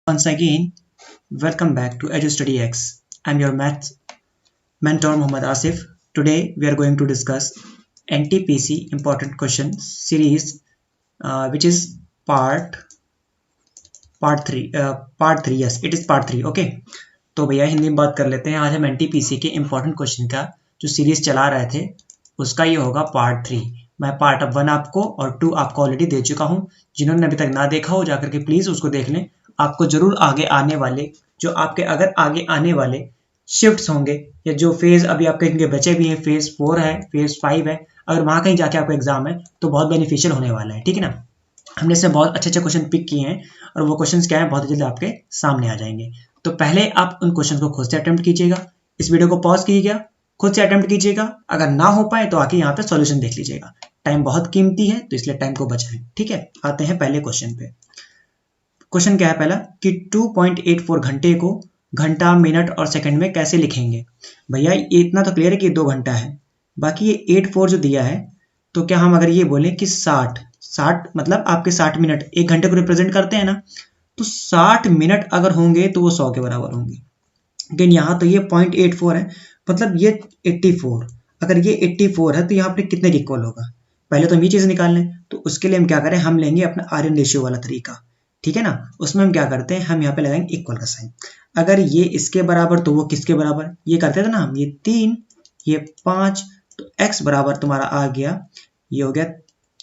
Once again, welcome back to EduStudyX. I'm your maths mentor Muhammad Asif. Today we are going to discuss NTPC important question series, which is part three. Part three, yes, it is part three. Okay. तो भैया हिंदी में बात कर लेते हैं। आज हम NTPC के इम्पोर्टेंट क्वेश्चन का जो सीरीज चला रहे थे उसका ये होगा पार्ट थ्री। मैं पार्ट 1 आपको और 2 आपको ऑलरेडी दे चुका हूँ। जिन्होंने अभी तक ना देखा हो जाकर के प्लीज उसको देख लें। आपको जरूर आगे आने वाले जो आपके अगर आगे आने वाले शिफ्ट्स होंगे या जो फेज अभी आपके इनके बचे भी हैं, फेज 4 है, फेज 5 है, अगर वहां कहीं जाके आपका एग्जाम है तो बहुत बेनिफिशियल होने वाला है। ठीक है ना। हमने इसमें बहुत अच्छे अच्छे क्वेश्चन पिक किए हैं और वो क्वेश्चन क्या है बहुत जल्दी आपके सामने आ जाएंगे। तो पहले आप उन क्वेश्चन को खुद से अटेम्प्ट कीजिएगा। इस वीडियो को पॉज कीजिएगा, खुद से अटेम्प्ट कीजिएगा। अगर ना हो पाए तो आके यहाँ पे सॉल्यूशन देख लीजिएगा। टाइम बहुत कीमती है तो इसलिए टाइम को बचाएं। ठीक है, आते हैं पहले क्वेश्चन पे। क्वेश्चन क्या है पहला कि 2.84 घंटे को घंटा, मिनट और सेकंड में कैसे लिखेंगे। भैया इतना तो क्लियर है कि 2 घंटा है, बाकी ये 84 जो दिया है तो क्या हम अगर ये बोलें कि 60 मतलब आपके 60 मिनट 1 घंटे को रिप्रेजेंट करते हैं ना, तो 60 मिनट अगर होंगे तो वो 100 के बराबर होंगे। लेकिन यहाँ तो ये 0.84 है, मतलब ये 84। अगर ये 84 है तो यहाँ पे कितने के इक्वल होगा, पहले तो हम ये चीज निकाल लें। तो उसके लिए हम क्या करें, हम लेंगे अपना आर्यन रेशियो वाला तरीका। ठीक है ना। उसमें हम क्या करते हैं, हम यहाँ पे लगाएंगे इक्वल का साइन। अगर ये इसके बराबर तो वो किसके बराबर, ये करते थे ना हम, ये 3 ये 5, तो x बराबर तुम्हारा आ गया, ये हो गया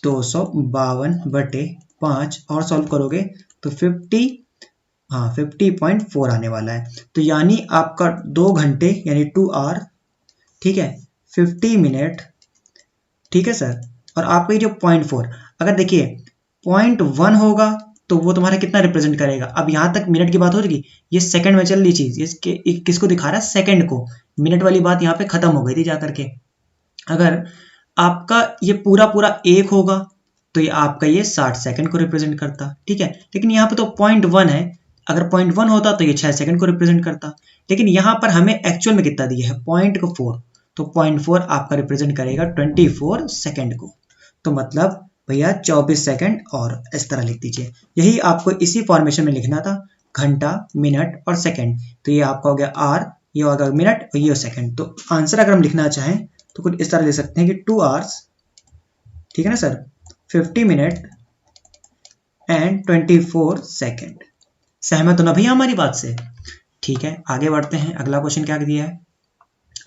252/5 और सॉल्व करोगे तो 50.4 आने वाला है। तो यानी आपका 2 घंटे यानी 2 आवर, ठीक है, 50 मिनट। ठीक है सर। और आपका ये जो 0.4, अगर देखिए 0.1 होगा तो वो तुम्हारा कितना रिप्रेजेंट करेगा। अब यहाँ तक मिनट की बात हो रही, ये सेकंड में चल रही चीज, इसके किसको दिखा रहा है, सेकंड को। मिनट वाली बात यहाँ पे खत्म हो गई थी जाकर के। अगर आपका ये पूरा पूरा 1 होगा तो ये आपका ये 60 सेकंड को रिप्रेजेंट करता। ठीक है, लेकिन यहाँ पे तो 0.1 है। अगर 0.1 होता तो ये 6 सेकंड को रिप्रेजेंट करता, लेकिन यहाँ पर हमें एक्चुअल में कितना दिया है, 0.4, तो 0.4 आपका रिप्रेजेंट करेगा 24 सेकंड को। तो मतलब भैया 24 सेकंड और इस तरह लिख दीजिए। यही आपको इसी फॉर्मेशन में लिखना था, घंटा, मिनट और सेकंड। तो ये आपका हो गया आर, ये होगा मिनट और ये सेकंड। तो आंसर अगर हम लिखना चाहें तो कुछ इस तरह ले सकते हैं कि 2 आवर्स, ठीक है ना सर, 50 मिनट एंड 24 सेकंड। सहमत हो ना भैया हमारी बात से। ठीक है, आगे बढ़ते हैं। अगला क्वेश्चन क्या दिया है।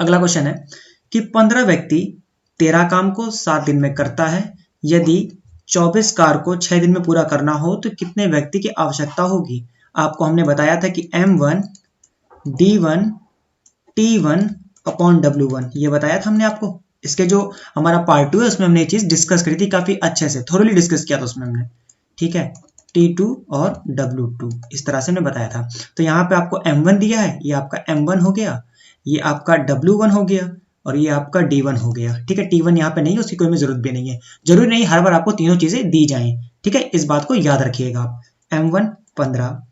अगला क्वेश्चन है कि 15 व्यक्ति 13 काम को 7 दिन में करता है। यदि 24 कार्य को 6 दिन में पूरा करना हो तो कितने व्यक्ति की आवश्यकता होगी। आपको हमने बताया था कि M1 D1 T1 upon W1, ये बताया था हमने आपको। इसके जो हमारा पार्ट 2 है उसमें हमने ये चीज डिस्कस करी थी, काफी अच्छे से थोरली डिस्कस किया था उसमें हमने। ठीक है, T2 और W2 इस तरह से हमने बताया था। तो यहाँ पे आपको M1 दिया है, ये आपका M1 हो गया, ये आपका W1 हो गया और ये आपका D1 हो गया। ठीक है, T1 यहाँ पे नहीं है, उसकी कोई जरूरत भी नहीं है। जरूरी नहीं हर बार आपको तीनों चीजें दी जाएं। ठीक है, इस बात को याद रखिएगा आप। M1 15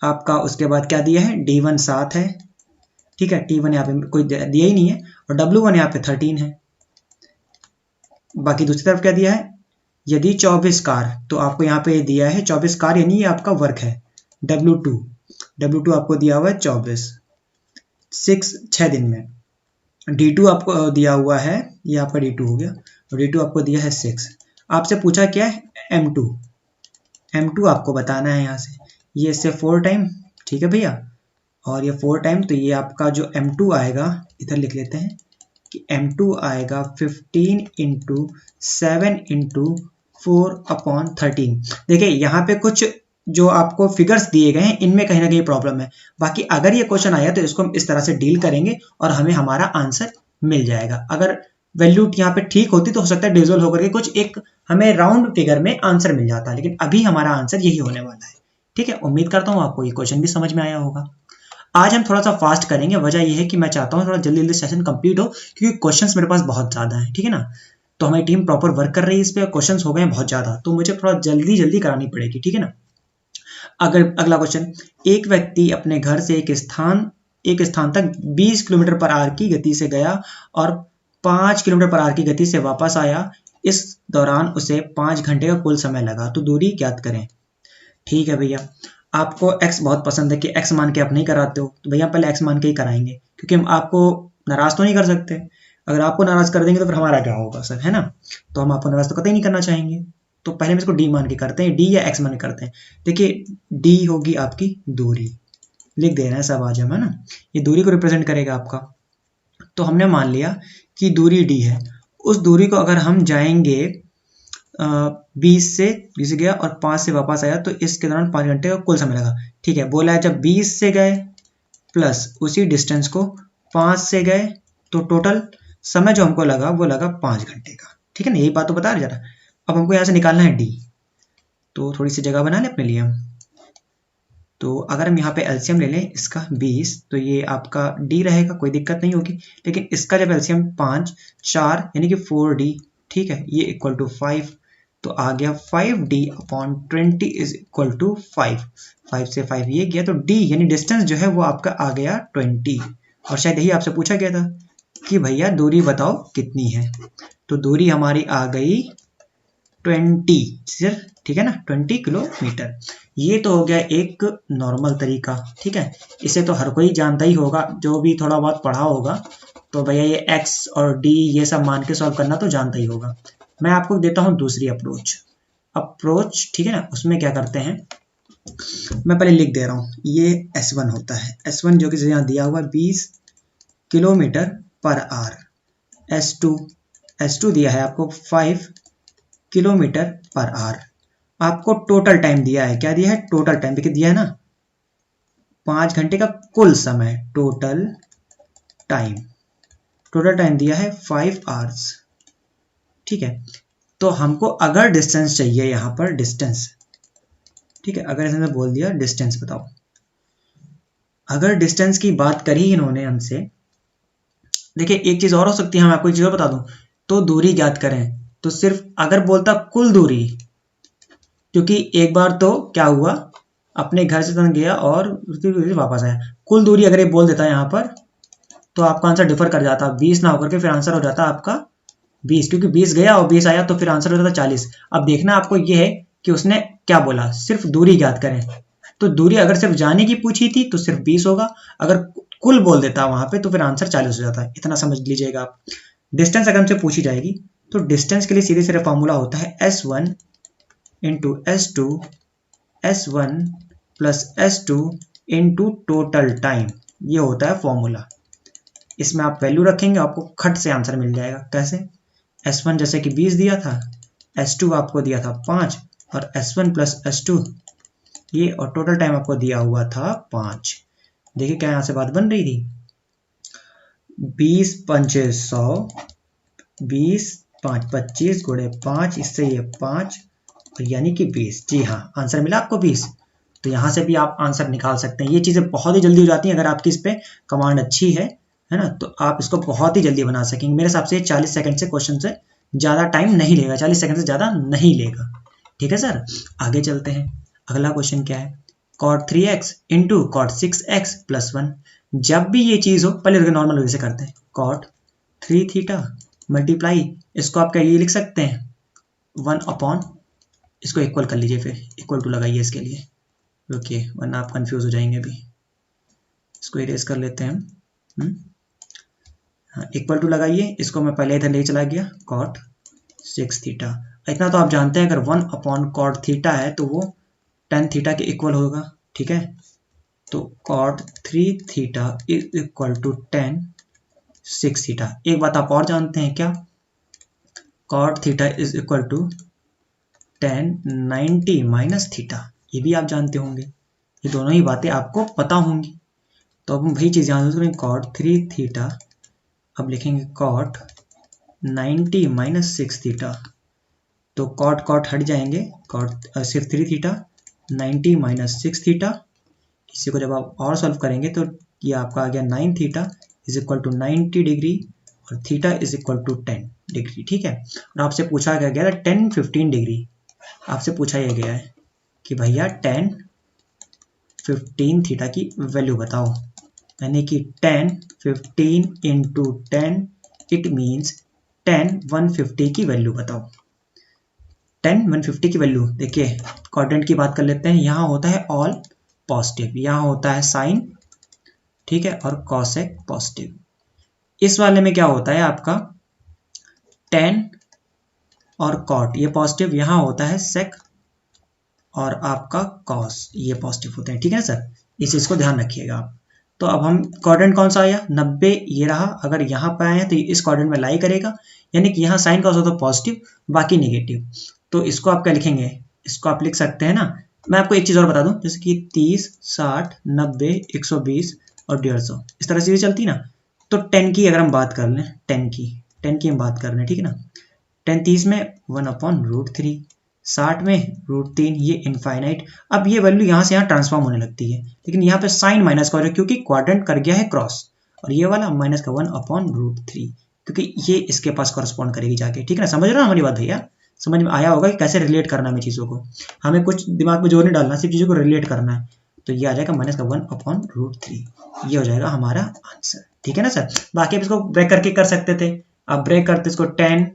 आपका, उसके बाद क्या दिया है, D1 7 है। ठीक है, T1 यहाँ पे कोई दिया ही नहीं है और W1 यहाँ पे 13 है। बाकी दूसरी तरफ क्या दिया है, यदि 24 कार, तो आपको यहाँ पे दिया है 24 कार यानी ये आपका वर्क है। W2 आपको दिया हुआ है 24, 6 दिन में। D2 आपको दिया हुआ है, ये आपका D2 हो गया और D2 आपको दिया है 6। आपसे पूछा क्या है, M2 आपको बताना है यहाँ से, ये इससे 4 टाइम। ठीक है भैया, और ये 4 टाइम, तो ये आपका जो M2 आएगा, इधर लिख लेते हैं कि M2 आएगा 15 इंटू 7 इंटू 4/13। देखिए यहाँ पे कुछ जो आपको फिगर्स दिए गए हैं इनमें कहीं ना कहीं प्रॉब्लम है। बाकी अगर ये क्वेश्चन आया तो इसको हम इस तरह से डील करेंगे और हमें हमारा आंसर मिल जाएगा। अगर वैल्यू यहाँ पे ठीक होती तो हो सकता है डिविजल होकर के कुछ एक हमें राउंड फिगर में आंसर मिल जाता, लेकिन अभी हमारा आंसर यही होने वाला है। ठीक है, उम्मीद करता हूँ आपको ये क्वेश्चन भी समझ में आया होगा। आज हम थोड़ा सा फास्ट करेंगे, वजह यह है कि मैं चाहता हूँ थोड़ा जल्दी जल्दी सेशन कंप्लीट हो, क्योंकि क्वेश्चंस मेरे पास बहुत ज्यादा हैं। ठीक है ना, तो हमारी टीम प्रॉपर वर्क कर रही है इस पे, क्वेश्चंस हो गए बहुत ज्यादा, तो मुझे थोड़ा जल्दी जल्दी करानी पड़ेगी। ठीक है ना। अगर अगला क्वेश्चन, एक व्यक्ति अपने घर से एक स्थान तक 20 किलोमीटर पर आवर की गति से गया और 5 किलोमीटर पर आवर की गति से वापस आया। इस दौरान उसे 5 घंटे का कुल समय लगा, तो दूरी ज्ञात करें। ठीक है भैया, आपको x बहुत पसंद है कि x मान के आप नहीं कराते हो, तो भैया पहले x मान के ही कराएंगे, क्योंकि हम आपको नाराज तो नहीं कर सकते। अगर आपको नाराज कर देंगे तो फिर हमारा क्या होगा सर, है ना। तो हम आपको नाराज तो कतई नहीं करना चाहेंगे, तो पहले हम इसको d मान के करते हैं, d या x मान के करते हैं। देखिए d होगी आपकी दूरी, लिख दे रहे हैं सब आज हम, है ना। ये दूरी को रिप्रेजेंट करेगा आपका। तो हमने मान लिया कि दूरी d है। उस दूरी को अगर हम जाएंगे 20 से 20 गया और 5 से वापस आया, तो इसके दौरान 5 घंटे का कुल समय लगा। ठीक है, बोला है जब 20 से गए प्लस उसी डिस्टेंस को 5 से गए, तो टोटल समय जो हमको लगा वो लगा 5 घंटे का। ठीक है ना, यही बात तो बता रहे जरा। अब हमको यहाँ से निकालना है डी, तो थोड़ी सी जगह बना लें अपने लिए हम। तो अगर हम यहाँ पे एलसीएम ले लें इसका 20, तो ये आपका डी रहेगा, कोई दिक्कत नहीं होगी। लेकिन इसका जब एलसीएम 5 4 यानी कि 4d, ठीक है, ये इक्वल टू 5, तो आ गया 5d/20 इज इक्वल टू 5। 5 से 5 ये गया, तो d यानी डिस्टेंस जो है वो आपका आ गया 20। और शायद यही आपसे पूछा गया था कि भैया दूरी बताओ कितनी है, तो दूरी हमारी आ गई 20, ठीक है ना, 20 किलोमीटर। ये तो हो गया एक नॉर्मल तरीका। ठीक है, इसे तो हर कोई जानता ही होगा, जो भी थोड़ा बहुत पढ़ा होगा, तो भैया ये x और d ये सब मान के सॉल्व करना तो जानता ही होगा। मैं आपको देता हूँ दूसरी अप्रोच, ठीक है ना। उसमें क्या करते हैं, मैं पहले लिख दे रहा हूँ, ये S1 होता है, S1 जो कि यहाँ दिया हुआ 20 किलोमीटर पर आवर। S2 दिया है आपको 5 किलोमीटर पर आवर। आपको टोटल टाइम दिया है, क्या दिया है, टोटल टाइम देखिए दिया है ना, 5 घंटे का कुल समय, टोटल टाइम दिया है 5 आवर्स। ठीक है, तो हमको अगर डिस्टेंस चाहिए, यहाँ पर डिस्टेंस, ठीक है, अगर इसने बोल दिया डिस्टेंस बताओ, अगर डिस्टेंस की बात करी इन्होंने हमसे, देखिए एक चीज और हो सकती है, मैं आपको एक चीज और बता दूं, तो दूरी ज्ञात करें, तो सिर्फ अगर बोलता कुल दूरी, क्योंकि एक बार तो क्या हुआ, अपने घर से तन गया और वापस आया, कुल दूरी अगर ये बोल देता है यहाँ पर, तो आपका आंसर डिफर कर जाता, 20 ना होकर के फिर आंसर हो जाता आपका 20, क्योंकि 20 गया और 20 आया, तो फिर आंसर हो जाता 40। अब देखना आपको ये है कि उसने क्या बोला, सिर्फ दूरी ज्ञात करें, तो दूरी अगर सिर्फ जाने की पूछी थी तो सिर्फ 20 होगा, अगर कुल बोल देता वहां पे तो फिर आंसर 40 हो जाता है। इतना समझ लीजिएगा आप। डिस्टेंस अगर हमसे पूछी जाएगी, तो डिस्टेंस के लिए सीधे सीधे फॉर्मूला होता है S1 into S2 S1 plus S2 into total time, ये होता है फॉर्मूला। इसमें आप वैल्यू रखेंगे, आपको खट से आंसर मिल जाएगा। कैसे, S1 जैसे कि 20 दिया था, S2 आपको दिया था 5, और S1 प्लस S2 ये, और टोटल टाइम आपको दिया हुआ था 5। देखिए क्या यहाँ से बात बन रही थी, 20 पंचे 100, 20 5 25 गुणे 5, इससे ये 5 यानी कि 20। जी हाँ, आंसर मिला आपको 20। तो यहाँ से भी आप आंसर निकाल सकते हैं। ये चीज़ें बहुत ही जल्दी हो जाती हैं अगर आपकी इस पे कमांड अच्छी है ना, तो आप इसको बहुत ही जल्दी बना सकेंगे। मेरे हिसाब से 40 सेकंड से क्वेश्चन से ज़्यादा टाइम नहीं लेगा, 40 सेकंड से ज़्यादा नहीं लेगा। ठीक है सर, आगे चलते हैं। अगला क्वेश्चन क्या है, cot 3x into cot 6x plus 1। जब भी ये चीज़ हो, पहले नॉर्मल वे से करते हैं, cot 3 थीटा मल्टीप्लाई, इसको आप क्या ये लिख सकते हैं 1 अपॉन, इसको इक्वल कर लीजिए, फिर इक्वल टू लगाइए इसके लिए, रुकिए वरना आप कंफ्यूज हो जाएंगे। अभी इसको इरेज कर लेते हैं हम। हाँ, इक्वल टू लगाइए, इसको मैं पहले इधर ले चला गया, cot 6 थीटा। इतना तो आप जानते हैं, अगर 1 अपॉन cot थीटा है तो वो tan थीटा के इक्वल होगा। ठीक है, तो cot 3 theta is equal to tan 6 theta. एक बात आप और जानते हैं क्या, cot theta is equal to tan 90 minus theta, ये भी आप जानते होंगे। ये दोनों ही बातें आपको पता होंगी। तो अब हम वही चीज़ यहाँ करेंगे, cot 3 थीटा, अब लिखेंगे cot 90 माइनस 6 थीटा, तो cot हट जाएंगे, cot सिर्फ 3 थीटा 90 माइनस 6 थीटा। इसी को जब आप और सॉल्व करेंगे तो ये आपका आ गया 9 theta is equal to 90 degree और theta is equal to 10 degree. ठीक है, और आपसे पूछा गया था 10 15 डिग्री, आपसे पूछा यह गया है कि भैया 10 15 थीटा की वैल्यू बताओ, यानी कि 10 15 इंटू 10 इट मीन्स 10 150 की वैल्यू बताओ। 10 150 की वैल्यू, देखिए क्वाड्रेंट की बात कर लेते हैं, यहाँ होता है ऑल पॉजिटिव, यहाँ होता है साइन, ठीक है, और कॉसेक पॉजिटिव। इस वाले में क्या होता है आपका टेन और कॉट, ये पॉजिटिव, यहाँ होता है सेक और आपका कॉस, ये पॉजिटिव होते हैं, ठीक है सर, इस चीज को ध्यान रखिएगा आप। तो अब हम क्वाड्रेंट कौन सा आया 90, ये रहा, अगर यहाँ पे आए हैं तो इस क्वाड्रेंट में लाई करेगा, यानी कि यहाँ साइन कॉस होता है पॉजिटिव, बाकी नेगेटिव। तो इसको आप क्या लिखेंगे, इसको आप लिख सकते हैं ना, मैं आपको एक चीज और बता दूं, जैसे कि 30, 60, 90, 120 और 150, इस तरह से चलती ना। तो 10 की अगर हम बात कर लें, 10 की हम बात कर लें, ठीक है ना, 10 30 में 1/√3, 60 में √3, ये इनफाइनाइट। अब ये वैल्यू यहाँ से यहाँ ट्रांसफॉर्म होने लगती है, लेकिन यहाँ पे साइन माइनस का हो रहा है क्योंकि क्वाड्रेंट कर गया है क्रॉस, और ये वाला माइनस का 1/√3, क्योंकि ये इसके पास कॉरस्पॉन्ड करेगी जाके, ठीक है ना। समझ रहे हो हमारी बात भैया, समझ में आया होगा कि कैसे रिलेट करना है चीज़ों को, हमें कुछ दिमाग में जोर नहीं डालना, सिर्फ चीज़ों को रिलेट करना है। तो ये आ जाएगा माइनस का 1/√3, ये हो जाएगा हमारा आंसर, ठीक है ना सर। बाकी आप इसको ब्रेक करके कर सकते थे, आप ब्रेक करते इसको 10,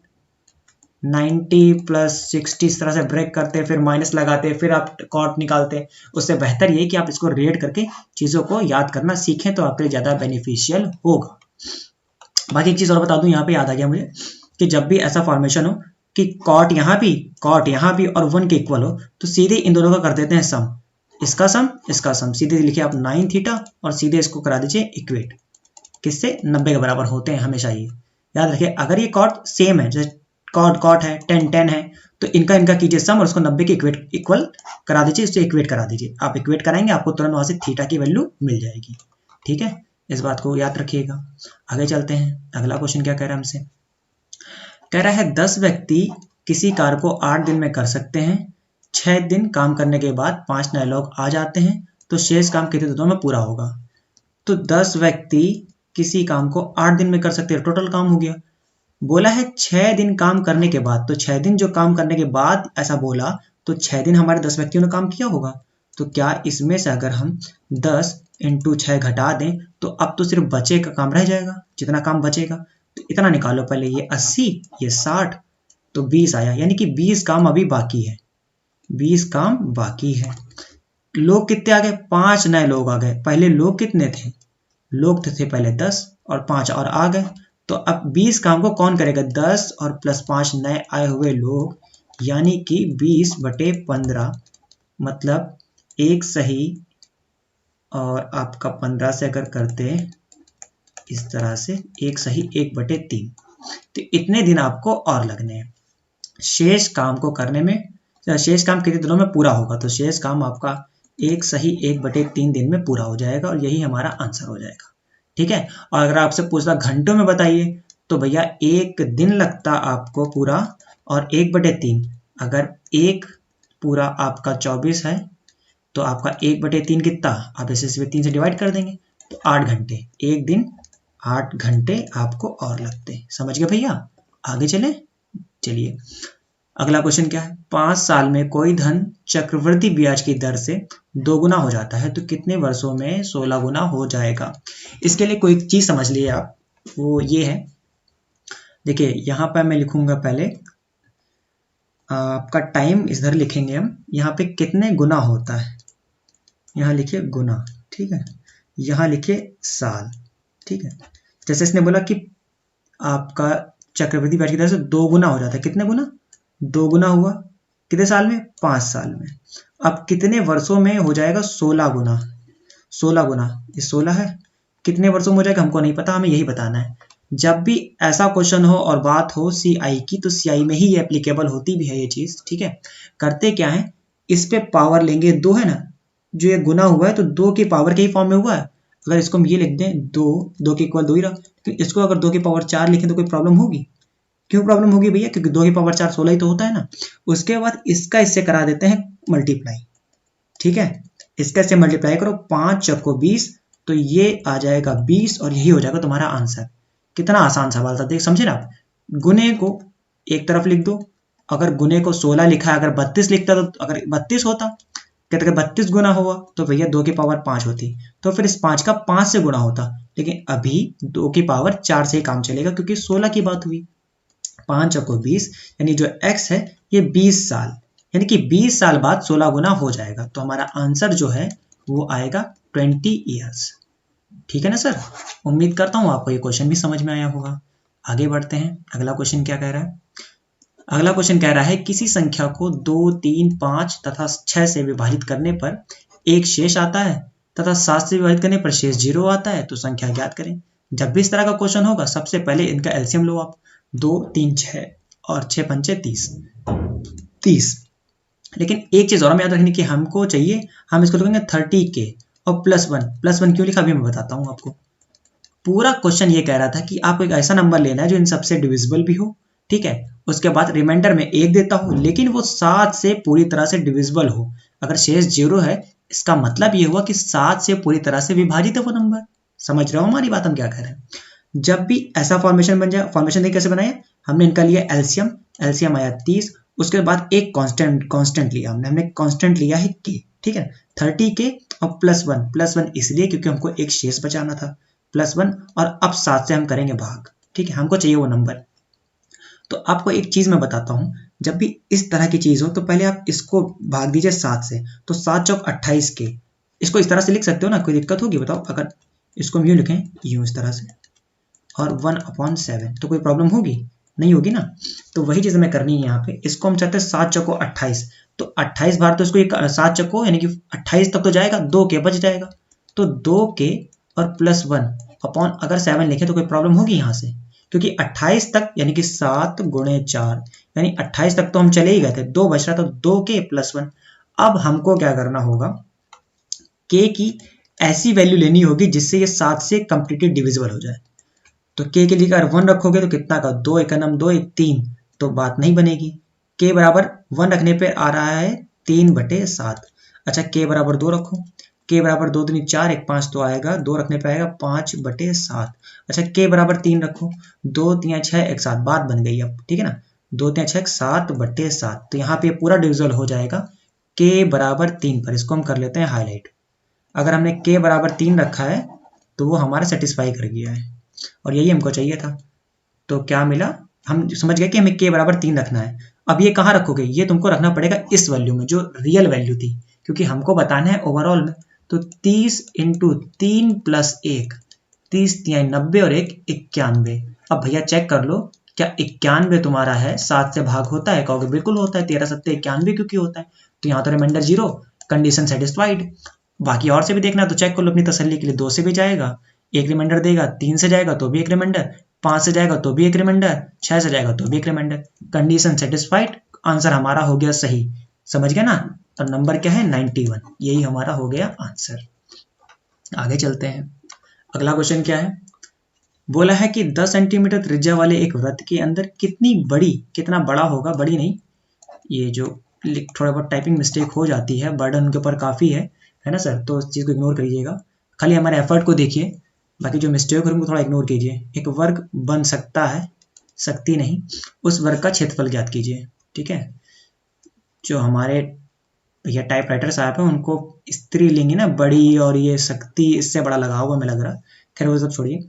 90 + 60 इस तरह से ब्रेक करते, फिर माइनस लगाते, फिर आप कॉट निकालते। उससे बेहतर ये कि आप इसको रिलेट करके चीज़ों को याद करना सीखें, तो आपके लिए ज़्यादा बेनिफिशियल होगा। बाकी एक चीज़ और बता दूं, यहाँ पे याद आ गया मुझे कि जब भी ऐसा फॉर्मेशन हो कि कॉट यहाँ भी और 1 के इक्वल हो, तो सीधे इन दोनों का कर देते हैं सम, इसका सम सीधे लिखिए आप 9 थीटा, और सीधे इसको करा दीजिए इक्वेट, किससे 90 के बराबर होते हैं हमेशा, ये याद रखिए। अगर ये कॉट सेम है, जैसे कॉट है 10 है, तो इनका कीजिए सम और उसको 90 के इक्वल करा दीजिए, इससे इक्वेट करा दीजिए। आप इक्वेट कराएंगे आपको तुरंत वहां से थीटा की वैल्यू मिल जाएगी, ठीक है, इस बात को याद रखिएगा। आगे चलते हैं, अगला क्वेश्चन क्या कह रहा है हमसे, कह रहा है 10 व्यक्ति किसी कार्य को 8 दिन में कर सकते हैं, 6 दिन काम करने के बाद 5 नए लोग आ जाते हैं, तो शेष काम कितने दिनों में पूरा होगा। तो 10 व्यक्ति किसी काम को 8 दिन में कर सकते हैं, टोटल काम हो गया। बोला है 6 दिन काम करने के बाद, तो 6 दिन जो काम करने के बाद ऐसा बोला, तो 6 दिन हमारे 10 व्यक्तियों ने काम किया होगा। तो क्या इसमें से अगर हम 10 × 6 घटा दें, तो अब तो सिर्फ बचे का काम रह जाएगा, जितना काम बचेगा तो इतना निकालो पहले, ये 80, ये 60, तो 20 आया, यानी कि 20 काम अभी बाकी है, 20 काम बाकी है। लोग कितने आ गए, 5 नए लोग आ गए। पहले लोग कितने थे, लोग थे पहले 10 और 5 और आ गए, तो अब 20 काम को कौन करेगा, 10 और +5 नए आए हुए लोग, यानी कि 20/15, मतलब एक सही और आपका 15 से अगर करते इस तरह से, एक सही 1/3, तो इतने दिन आपको और लगने हैं शेष काम को करने में। शेष काम कितने दिनों में पूरा होगा, तो शेष काम आपका एक सही 1/3 दिन में पूरा हो जाएगा, और यही हमारा आंसर हो जाएगा, ठीक है। और अगर आपसे पूछता घंटों में बताइए, तो भैया 1 दिन लगता आपको पूरा, और 1/3, अगर एक पूरा आपका 24 है, तो आपका 1/3 कितना, आप इसे सिर्फ 3 से डिवाइड कर देंगे, तो 8 घंटे, एक दिन 8 घंटे आपको और लगते। समझ गए भैया, आगे चलिए अगला क्वेश्चन क्या है, 5 साल में कोई धन चक्रवृद्धि ब्याज की दर से 2 गुना हो जाता है, तो कितने वर्षों में 16 गुना हो जाएगा। इसके लिए कोई चीज समझ लिए आप, वो ये है, देखिए यहाँ पर मैं लिखूंगा पहले आपका टाइम, इधर लिखेंगे हम, यहाँ पे कितने गुना होता है, यहाँ लिखिए गुना, ठीक है, यहाँ लिखिए साल, ठीक है। जैसे इसने बोला कि आपका चक्रवृद्धि ब्याज की दर से 2 गुना हो जाता है, कितने गुना, 2 गुना हुआ, कितने साल में, 5 साल में। अब कितने वर्षों में हो जाएगा, 16 गुना, 16 गुना, ये 16 है, कितने वर्षों में हो जाएगा हमको नहीं पता, हमें यही बताना है। जब भी ऐसा क्वेश्चन हो और बात हो CI की, तो CI में ही ये एप्लीकेबल होती भी है ये चीज, ठीक है। करते क्या है, इस पे पावर लेंगे, 2 है ना, जो ये गुना हुआ है तो 2 की पावर के ही फॉर्म में हुआ है। अगर इसको हम ये लिख दें 2 के इक्वल 2 ही रहा, तो इसको अगर 2 की पावर 4 लिखें तो कोई प्रॉब्लम होगी, क्यों प्रॉब्लम होगी भैया, क्योंकि 2 की पावर 4 16 ही तो होता है ना। उसके बाद इसका इससे करा देते हैं मल्टीप्लाई, ठीक है, इसका इससे मल्टीप्लाई करो, 5 चक्को 20, तो ये आ जाएगा 20, और यही हो जाएगा तुम्हारा आंसर। कितना आसान सवाल था, देख समझे ना आप। गुने को एक तरफ लिख दो, अगर गुने को 16 लिखा है, अगर 32 लिखता, तो अगर 32 होता, कहते 32 गुना हुआ, तो भैया 2 की पावर 5 होती, तो फिर इस 5 का 5 से गुना होता, लेकिन अभी 2 की पावर 4 से ही काम चलेगा, क्योंकि 16 की बात हुई। 5 चौको 20, यानी जो x है ये 20 साल, यानी कि 20 साल बाद 16 गुना हो जाएगा। तो हमारा आंसर जो है वो आएगा 20 ईयर्स। ठीक है ना सर। उम्मीद करता हूँ आपको ये क्वेश्चन भी समझ में आया होगा। आगे बढ़ते हैं, अगला क्वेश्चन क्या कह रहा है। अगला क्वेश्चन कह रहा है किसी संख्या को 2, 3, 5 तथा 6 से विभाजित करने पर एक शेष आता है तथा 7 से विभाजित करने पर शेष 0 आता है, तो संख्या ज्ञात करें। जब भी इस तरह का क्वेश्चन होगा सबसे पहले इनका एलसीएम लो आप। 2, 3, 6 और 6 पंचे 30। लेकिन एक चीज और हमें याद रखनी कि हमको चाहिए, हम इसको लिखेंगे 30k और +1 क्यों लिखा अभी मैं बताता हूँ आपको। पूरा क्वेश्चन ये कह रहा था कि आपको एक ऐसा नंबर लेना है जो इन सबसे डिविजिबल भी हो, ठीक है, उसके बाद रिमाइंडर में 1 देता हूँ लेकिन वो 7 से पूरी तरह से डिविजिबल हो। अगर शेष 0 है इसका मतलब ये हुआ कि 7 से पूरी तरह से विभाजित है वो नंबर। समझ रहे हो हमारी बात हम क्या कह रहे हैं। जब भी ऐसा फॉर्मेशन बन जाए, फॉर्मेशन देखिए कैसे बनाया, हमने इनका लिया एलसीएम आया 30, उसके बाद एक कांस्टेंट लिया हमने कांस्टेंट लिया है k, ठीक है, 30k और +1 इसलिए क्योंकि हमको एक शेष बचाना था, +1 और अब 7 से हम करेंगे भाग, ठीक है, हमको चाहिए वो नंबर। तो आपको एक चीज मैं बताता हूँ, जब भी इस तरह की चीज हो तो पहले आप इसको भाग दीजिए 7 से, तो 7 चौक 28k। इसको इस तरह से लिख सकते हो ना, कोई दिक्कत होगी बताओ? अगर इसको यूं लिखें, यूं इस तरह से, और 1/7 तो कोई प्रॉब्लम होगी? नहीं होगी ना। तो वही चीज हमें करनी है यहाँ पे। इसको हम चाहते हैं 7 चौको 28, तो 28 बार तो इसको 7 चौको यानी कि 28 तक तो जाएगा, 2k बच जाएगा, तो 2k और +1 अपॉन अगर 7 लिखे तो कोई प्रॉब्लम होगी यहाँ से? क्योंकि 28 तक यानी कि 7 गुणे 4 यानी 28 तक तो हम चले ही गए थे, 2 बच रहा, तो 2k +1। अब हमको क्या करना होगा, k की ऐसी वैल्यू लेनी होगी जिससे ये 7 से कंप्लीटली डिविजिबल हो जाए। तो k के लिए अगर 1 रखोगे तो कितना का, 2 1 2 3, तो बात नहीं बनेगी। k बराबर 1 रखने पे आ रहा है 3/7। अच्छा k बराबर 2 रखो, k बराबर 2 दूनी 4 1 5 तो आएगा, 2 रखने पे आएगा 5/7। अच्छा k बराबर 3 रखो, 2 3 6 1 7, बात बन गई अब, ठीक है ना, 2 3 6 7/7। तो यहाँ पे पूरा डिविजिबल हो जाएगा k बराबर 3 पर। इसको हम कर लेते हैं हाईलाइट। अगर हमने k बराबर 3 रखा है तो वो हमारा सेटिस्फाई कर गया है और यही हमको चाहिए था। तो क्या मिला, हम समझ गए कि हमें k बराबर 3 रखना है। अब ये कहाँ रखोगे, ये तुमको रखना पड़ेगा इस वैल्यू में जो रियल वैल्यू थी, क्योंकि हमको बताना है ओवरऑल में। तो 30 × 3 + 1, 30 3 90 और 1 91। अब भैया चेक कर लो, क्या 91 तुम्हारा है, 7 से भाग होता है? कहोगे बिल्कुल होता है, 13 7 91 क्योंकि होता है। तो यहाँ तो रिमाइंडर 0, कंडीशन सेटिस्फाइड। बाकी और से भी देखना तो चेक कर लो अपनी तसल्ली के लिए, 2 से भी जाएगा, एक रिमाइंडर देगा, 3 से जाएगा तो भी एक रिमाइंडर, 5 से जाएगा तो भी एक रिमाइंडर, 6 से जाएगा तो भी एक रिमाइंडर। कंडीशन सेटिस्फाइड, आंसर हमारा हो गया सही। समझ गया ना। और नंबर क्या है, 91, यही हमारा हो गया आंसर। आगे चलते हैं। अगला क्वेश्चन क्या है, बोला है कि 10 सेंटीमीटर त्रिज्या वाले एक वृत्त के अंदर कितना बड़ा होगा, बड़ी नहीं, ये जो थोड़ा बहुत टाइपिंग मिस्टेक हो जाती है, बर्डन उनके ऊपर काफ़ी है ना सर, तो उस चीज़ को इग्नोर करिएगा, खाली हमारे एफर्ट को देखिए, बाकी जो मिस्टेक है उनको थोड़ा इग्नोर कीजिए। एक वर्ग बन सकता है, शक्ति नहीं, उस वर्ग का क्षेत्रफल ज्ञात कीजिए, ठीक है। जो हमारे भैया टाइप राइटर साहब है उनको स्त्रीलिंग ना बड़ी और ये शक्ति इससे बड़ा लगा हुआ हमें लग रहा, खैर वो सब छोड़िए।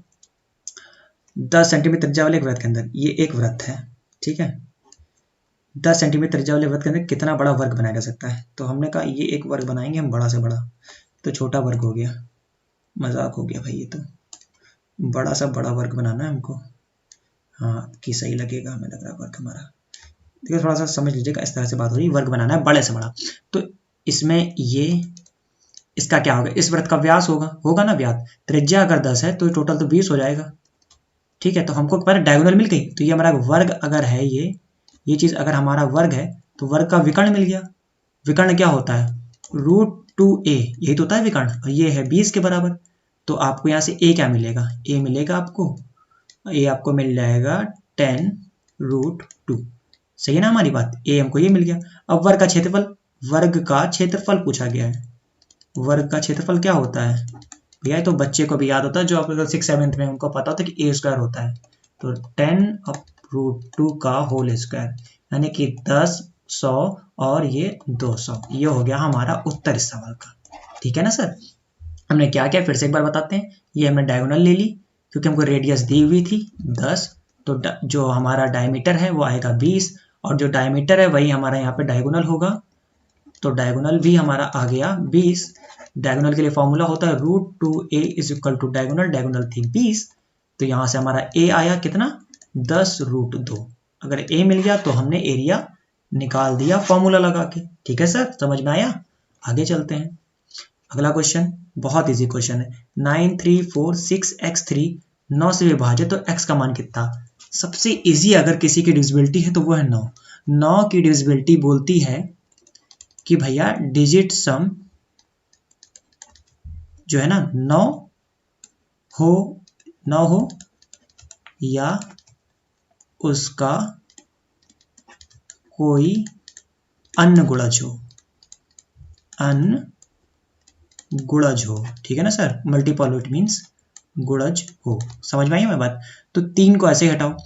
10 सेंटीमीटर त्रिज्या वाले एक वृत्त के अंदर, ये एक वृत्त है, ठीक है, 10 सेंटीमीटर त्रिज्या वाले वृत्त के अंदर कितना बड़ा वर्ग बनाया जा सकता है? तो हमने कहा ये एक वर्ग बनाएंगे हम बड़ा से बड़ा, तो छोटा वर्ग हो गया, मजाक हो गया भाई, ये तो बड़ा सा बड़ा वर्ग बनाना है हमको। हाँ कि सही लगेगा, हमें लग रहा है वर्ग हमारा, देखिए थोड़ा सा समझ लीजिएगा, इस तरह से बात हो रही है, वर्ग बनाना है बड़े से बड़ा। तो इसमें ये इसका क्या होगा, इस वृत्त का व्यास होगा ना व्यास, त्रिज्या अगर 10 है तो टोटल तो 20 हो जाएगा, ठीक है। तो हमको पहले डायगोनल मिल गई, तो ये हमारा वर्ग अगर है, ये चीज अगर हमारा वर्ग है तो वर्ग का विकर्ण मिल गया। विकर्ण क्या होता है, √2a, यही तो होता है विकर्ण, और ये है 20 के बराबर। तो आपको यहाँ से a क्या मिलेगा, a मिलेगा आपको, a आपको मिल जाएगा 10√2, सही है ना हमारी बात, a हमको ये मिल गया। अब वर्ग का क्षेत्रफल पूछा गया है। वर्ग का क्षेत्रफल क्या होता है भैया, तो बच्चे को भी याद होता है, जो आप 6 7 में उनको पता होता है कि a² होता है, तो 10√2 का होल स्क्वायर, यानी कि 10 100 और ये 200, ये हो गया हमारा उत्तर इस सवाल का, ठीक है ना सर। हमने क्या किया फिर से एक बार बताते हैं, ये हमने डायगोनल ले ली क्योंकि हमको रेडियस दी हुई थी 10, तो जो हमारा डायमीटर है वो आएगा 20, और जो डायमीटर है वही हमारा यहाँ पे डायगोनल होगा, तो डायगोनल भी हमारा आ गया 20। डायगोनल के लिए फॉर्मूला होता है √2a is equal to diagonal, diagonal थी 20, तो यहाँ से हमारा a आया कितना 10√2। अगर a मिल गया तो हमने एरिया निकाल दिया फॉर्मूला लगा के। ठीक है सर, समझ में आया? आगे चलते हैं। अगला क्वेश्चन बहुत इजी क्वेश्चन है। 9346x3 9 से विभाजित तो x का मान कितना? सबसे इजी अगर किसी की डिविजिबिलिटी है तो वो है 9। 9 की डिविजिबिलिटी बोलती है कि भैया डिजिट सम जो है ना 9 हो या उसका कोई अन्य गुणज हो, ठीक है ना सर? मल्टीपल इट मीन्स गुणज हो। समझ में आई मैं बात? तो 3 को ऐसे हटाओ,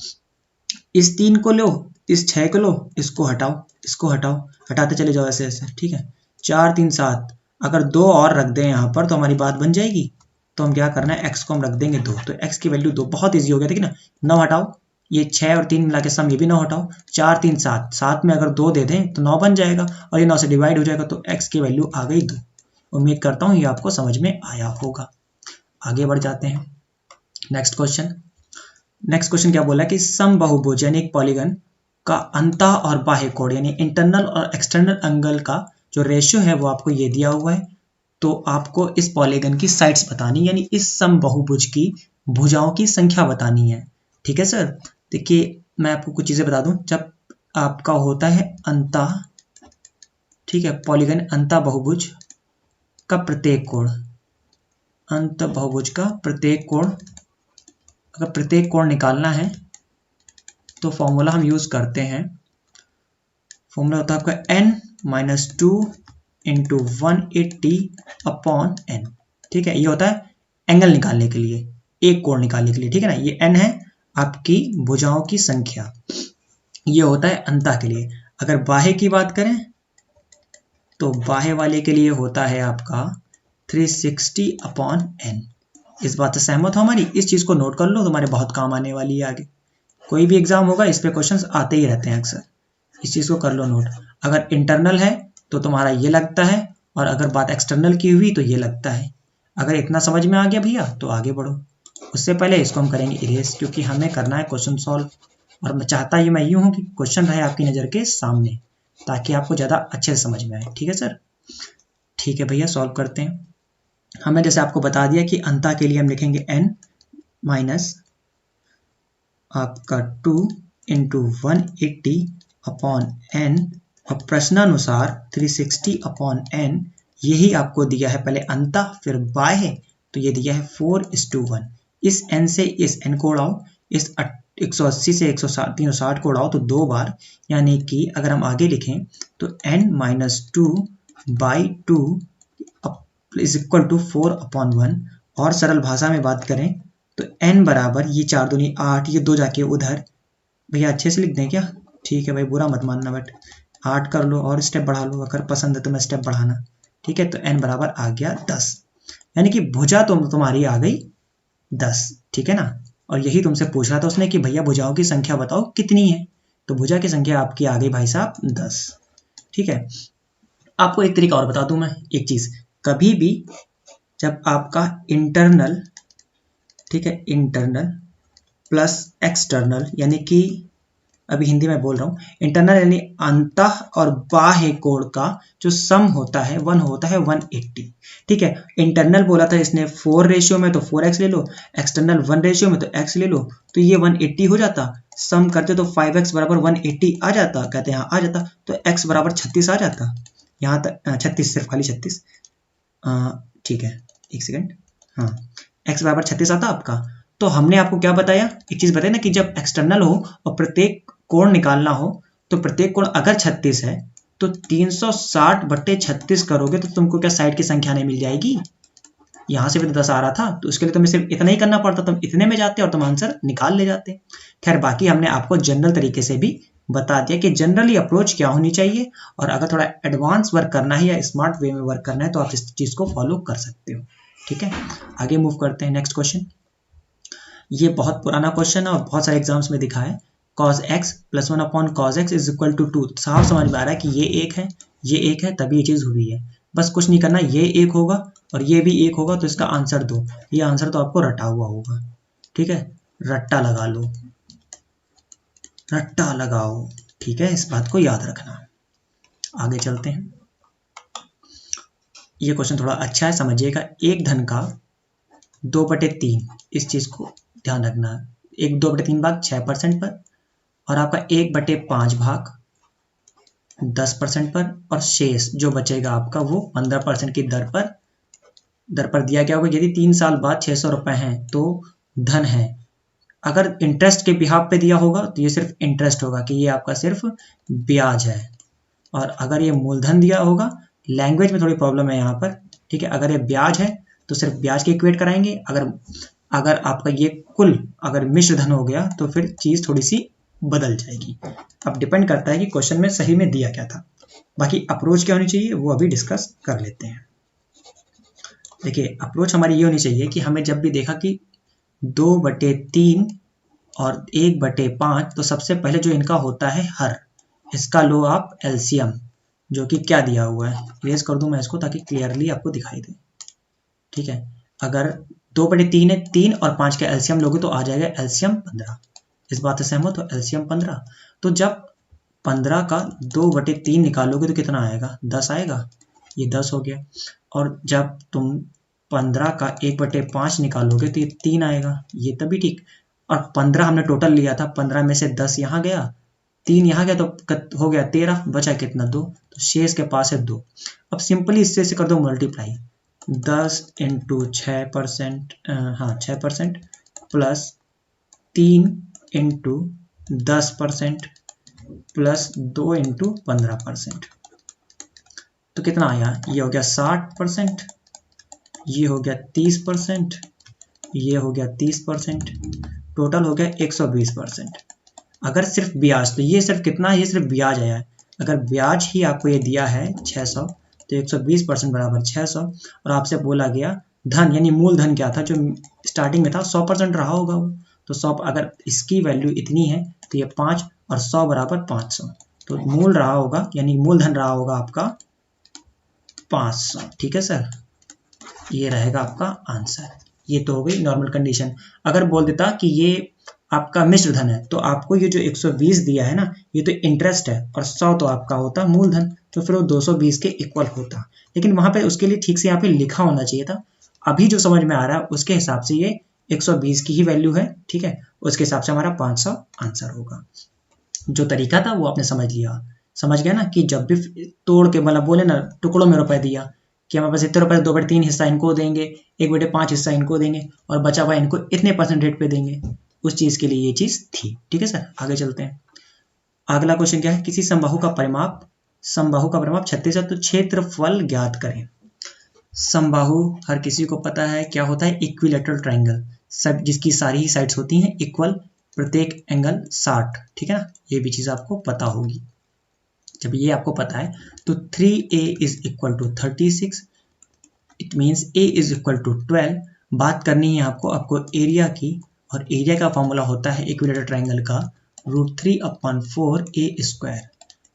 इस 3 को लो, इस 6 को लो, इसको हटाओ, इसको हटाओ, हटाते चले जाओ ऐसे ऐसे। ठीक है, 4 3 7। अगर 2 और रख दें यहाँ पर तो हमारी बात बन जाएगी। तो हम क्या करना है, x को हम रख देंगे 2, तो x की वैल्यू 2। बहुत ईजी हो गया, ठीक है ना? 9 हटाओ, ये 6 और 3 मिला के सम, ये भी 9 हटाओ, 4 3 7। 7 में अगर 2 दे दें तो 9 बन जाएगा और ये 9 से डिवाइड हो जाएगा, तो x की वैल्यू आ गई 2। उम्मीद करता हूँ ये आपको समझ में आया होगा। आगे बढ़ जाते हैं। नेक्स्ट क्वेश्चन क्या बोला कि सम बहुभुज यानी एक पॉलीगन का अंतः और बाह्य कोण यानी इंटरनल और एक्सटर्नल एंगल का जो रेशियो है वो आपको ये दिया हुआ है। तो आपको इस पॉलीगन की साइड्स बतानी, यानी इस सम बहुभुज की भुजाओं की संख्या बतानी है। ठीक है सर? देखिए मैं आपको कुछ चीजें बता दूं। जब आपका होता है अंतः, ठीक है, पॉलीगन अंतः बहुभुज का प्रत्येक कोण, अंतः बहुभुज का प्रत्येक कोण, अगर प्रत्येक कोण निकालना है तो फॉर्मूला हम यूज करते हैं। फॉर्मूला होता है आपका n-2 इंटू 180 अपॉन n। ठीक है, ये होता है एंगल निकालने के लिए, एक कोण निकालने के लिए। ठीक है ना? ये n है आपकी भुजाओं की संख्या, ये होता है अंतः के लिए। अगर बाह्य की बात करें तो बाह्य वाले के लिए होता है आपका 360 अपॉन n। इस बात से सहमत हो हमारी? इस चीज को नोट कर लो, तुम्हारे बहुत काम आने वाली है आगे। कोई भी एग्जाम होगा इस पे क्वेश्चंस आते ही रहते हैं अक्सर, इस चीज को कर लो नोट। अगर इंटरनल है तो तुम्हारा ये लगता है, और अगर बात एक्सटर्नल की हुई तो ये लगता है। अगर इतना समझ में आ गया भैया तो आगे बढ़ो। उससे पहले इसको हम करेंगे इरेज, क्योंकि हमें करना है क्वेश्चन सॉल्व, और मैं चाहता ये मैं यूं हूं कि क्वेश्चन रहे आपकी नजर के सामने, ताकि आपको ज्यादा अच्छे से समझ में आए। ठीक है सर? ठीक है भैया, सॉल्व करते हैं। हमें जैसे आपको बता दिया कि अंतः के लिए हम लिखेंगे n माइनस आपका 2 इंटू 180 अपॉन n, और प्रश्नानुसार 360 अपॉन n, यही आपको दिया है पहले अंतः फिर बाह्य, तो ये दिया है 4:1। इस n से इस n को उड़ाओ, इस 180 से 360 को उड़ाओ तो 2 बार, यानी कि अगर हम आगे लिखें तो n-2/2 इज इक्वल टू 4/1। और सरल भाषा में बात करें तो n बराबर, ये 4 दूनी 8, ये 2 जाके उधर, भैया अच्छे से लिख दें क्या? ठीक है भाई, बुरा मत मानना, बट 8 कर लो और स्टेप बढ़ा लो, अगर पसंद है तो मैं स्टेप बढ़ाना। ठीक है, तो n बराबर आ गया 10, यानी कि भुजा तो तुम्हारी आ गई 10। ठीक है ना? और यही तुमसे पूछ रहा था उसने कि भैया भुजाओं की संख्या बताओ कितनी है, तो भुजा की संख्या आपकी आ गई भाई साहब 10। ठीक है, आपको एक तरीका और बता दूं मैं, एक चीज, कभी भी जब आपका इंटरनल, ठीक है, इंटरनल प्लस एक्सटर्नल, यानी कि अभी हिंदी में बोल रहा हूं, इंटरनल यानी अंतः और बाह्य कोण का जो सम होता है 180। ठीक है, इंटरनल बोला था इसने 4 रेशियो में तो 4x ले लो, एक्सटर्नल 1 रेशियो में तो x ले लो, तो ये 180 हो जाता। सम करते तो 5x बराबर 180 आ जाता, कहते हैं हाँ आ जाता, तो x बराबर 36 आ जाता। यहाँ तक 36, सिर्फ खाली 36। ठीक है, एक सेकंड, हाँ, x बराबर 36 आता आपका। तो हमने आपको क्या बताया, एक चीज बताया ना कि जब एक्सटर्नल हो और प्रत्येक कोण निकालना हो, तो प्रत्येक कोण अगर 36 है तो 360/36 करोगे तो तुमको क्या साइड की संख्या नहीं मिल जाएगी? यहां से भी तो 10 आ रहा था, तो उसके लिए तुम्हें सिर्फ इतना ही करना पड़ता, तुम इतने में जाते और तुम आंसर निकाल ले जाते। खैर, बाकी हमने आपको जनरल तरीके से भी बता दिया कि जनरली अप्रोच क्या होनी चाहिए, और अगर थोड़ा एडवांस वर्क करना है या स्मार्ट वे में वर्क करना है तो आप इस चीज को फॉलो कर सकते हो। ठीक है, आगे मूव करते हैं। नेक्स्ट क्वेश्चन, ये बहुत पुराना क्वेश्चन है और बहुत सारे एग्जाम्स में दिखा है। cos x + 1 upon cos x is equal to 2। साफ समझ में आ रहा है कि ये 1 है, ये एक है तभी ये चीज़ हुई है। बस कुछ नहीं करना, ये एक होगा और ये भी एक होगा तो इसका आंसर 2। ये आंसर तो आपको रटा हुआ होगा, ठीक है, रट्टा लगा लो, रट्टा लगाओ, ठीक है, इस बात को याद रखना। आगे चलते हैं। ये क्वेश्चन थोड़ा अच्छा है, समझिएगा। एक धन का 2/3, इस चीज को ध्यान रखना। एक 2/3 भाग 6% पर, और आपका 1/5 भाग 10% पर, और शेष जो बचेगा आपका वो 15% की दर पर दिया गया होगा। यदि 3 साल बाद 600 रुपए हैं तो धन है। अगर इंटरेस्ट के बिहाफ पे दिया होगा तो ये सिर्फ इंटरेस्ट होगा कि ये आपका सिर्फ ब्याज है। और अगर ये मूलधन दिया होगा, लैंग्वेज में थोड़ी प्रॉब्लम है यहाँ पर, ठीक है। अगर ये ब्याज है तो सिर्फ ब्याज के इक्वेट कराएंगे। अगर आपका ये कुल अगर मिश्र धन हो गया तो फिर चीज थोड़ी सी बदल जाएगी। अब डिपेंड करता है कि क्वेश्चन में सही में दिया क्या था। बाकी अप्रोच क्या होनी चाहिए वो अभी डिस्कस कर लेते हैं। देखिए, अप्रोच हमारी ये होनी चाहिए कि हमें जब भी देखा कि 2/3 और 1/5, तो सबसे पहले जो इनका होता है हर, इसका लो आप एलसीएम, जो कि क्या दिया हुआ है, इरेज कर दूं मैं इसको ताकि क्लियरली आपको दिखाई दे, ठीक है। अगर 2/3 है, 3 और 5 का एलसीएम लोगे तो आ जाएगा एलसीएम 15। इस बात से सहमत हो? एलसीएम 15। तो जब 15 का 2/3 निकालोगे तो कितना आएगा? 10 आएगा। ये 10 हो गया। और जब तुम 15 का 1/5 निकालोगे तो ये 3 आएगा। ये तभी ठीक। और 15 हमने टोटल लिया था, 15 में से 10 यहाँ गया, 3 यहाँ गया, तो हो गया 13, बचा कितना? 2। तो शेष के पास है 2। अब सिंपली इससे कर दो मल्टीप्लाई, 10 इंटू 6%, हाँ 6%, प्लस 3 इंटू 10% प्लस 2 इंटू 15%, तो कितना आया? ये हो गया 60%, ये हो गया 30%, ये हो गया 30%, टोटल हो गया 120%। अगर सिर्फ ब्याज, तो ये सिर्फ कितना है? ये सिर्फ ब्याज आया है। अगर ब्याज ही आपको ये दिया है 600, तो 120% बराबर 600। और आपसे बोला गया धन, यानी मूलधन क्या था? जो स्टार्टिंग में था 100% रहा होगा वो, तो 100, अगर इसकी वैल्यू इतनी है तो ये 5 और 100 बराबर 500, तो मूल रहा होगा, यानी मूलधन रहा होगा आपका 500, ठीक है सर। ये रहेगा आपका आंसर। ये तो हो गई नॉर्मल कंडीशन। अगर बोल देता कि ये आपका मिश्र धन है, तो आपको ये जो 120 दिया है ना, ये तो इंटरेस्ट है, और 100 तो आपका होता मूलधन, तो फिर वो 220 के इक्वल होता। लेकिन वहां पे उसके लिए ठीक से यहाँ पे लिखा होना चाहिए था। अभी जो समझ में आ रहा है उसके हिसाब से ये 120 की ही वैल्यू है, ठीक है। उसके हिसाब से हमारा 500 आंसर होगा। जो तरीका था वो आपने समझ लिया, समझ गया ना, कि जब भी तोड़ के, मतलब बोले ना, टुकड़ों में रुपए दिया कि हमारे पास इतने रुपए, 2/3 हिस्सा इनको देंगे, 1/5 हिस्सा इनको देंगे, और बचा हुआ इनको इतने % रेट पे देंगे, उस चीज के लिए ये चीज थी, ठीक है सर। आगे चलते हैं। अगला क्वेश्चन क्या है? किसी समबाहु का परिमाप 36 है, तो क्षेत्रफल ज्ञात करें। समबाहु हर किसी को पता है क्या होता है? इक्विलैटरल ट्रायंगल, सब जिसकी सारी ही साइड्स होती हैं इक्वल, प्रत्येक एंगल 60, ठीक है ना। ये भी चीज आपको पता होगी। जब ये आपको पता है तो 3a is equal to 36, it means a is equal to 12। बात करनी है आपको एरिया की, और एरिया का फॉर्मूला होता है इक्विलैटरल ट्रायंगल का √3/4 a स्क्वायर।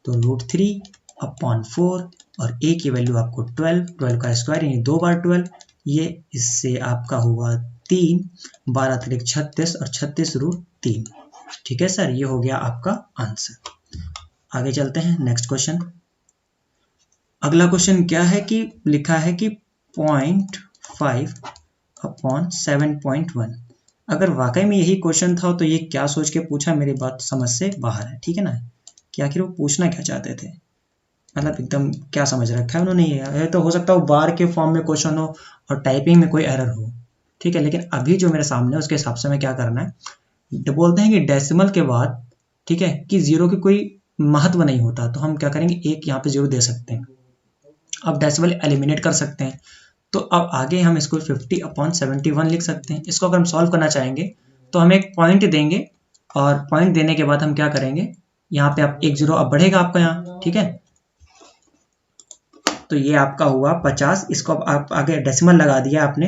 तो √3/4 और a की वैल्यू आपको 12 का स्क्वायर यानी 2 बार 12, ये इससे आपका हुआ 3, 12 × 36 और 36√3, ठीक है सर। ये हो गया आपका आंसर। आगे चलते हैं नेक्स्ट क्वेश्चन। अगला क्वेश्चन क्या है कि लिखा है कि 0.5/7.1। अगर वाकई में यही क्वेश्चन था तो ये क्या सोच के पूछा, मेरी बात समझ से बाहर है, ठीक है ना। कि आखिर वो पूछना क्या चाहते थे, मतलब एकदम क्या समझ रखा है उन्होंने। ये तो हो सकता है बार के फॉर्म में क्वेश्चन हो और टाइपिंग में कोई एरर हो, ठीक है। लेकिन अभी जो मेरे सामने है उसके हिसाब से हमें क्या करना है, बोलते हैं कि डेसिमल के बाद, ठीक है, कि 0 की कोई महत्व नहीं होता, तो हम क्या करेंगे, एक यहाँ पे 0 दे सकते हैं। अब डेसिमल एलिमिनेट कर सकते हैं, तो अब आगे हम इसको 50/71 लिख सकते हैं। इसको अगर हम सॉल्व करना चाहेंगे तो हम एक पॉइंट देंगे, और पॉइंट देने के बाद हम क्या करेंगे, यहाँ पे आप 1 0 अब बढ़ेगा आपका यहाँ, ठीक है। तो ये आपका हुआ 50। इसको अब आप आगे डेसिमल लगा दिया आपने,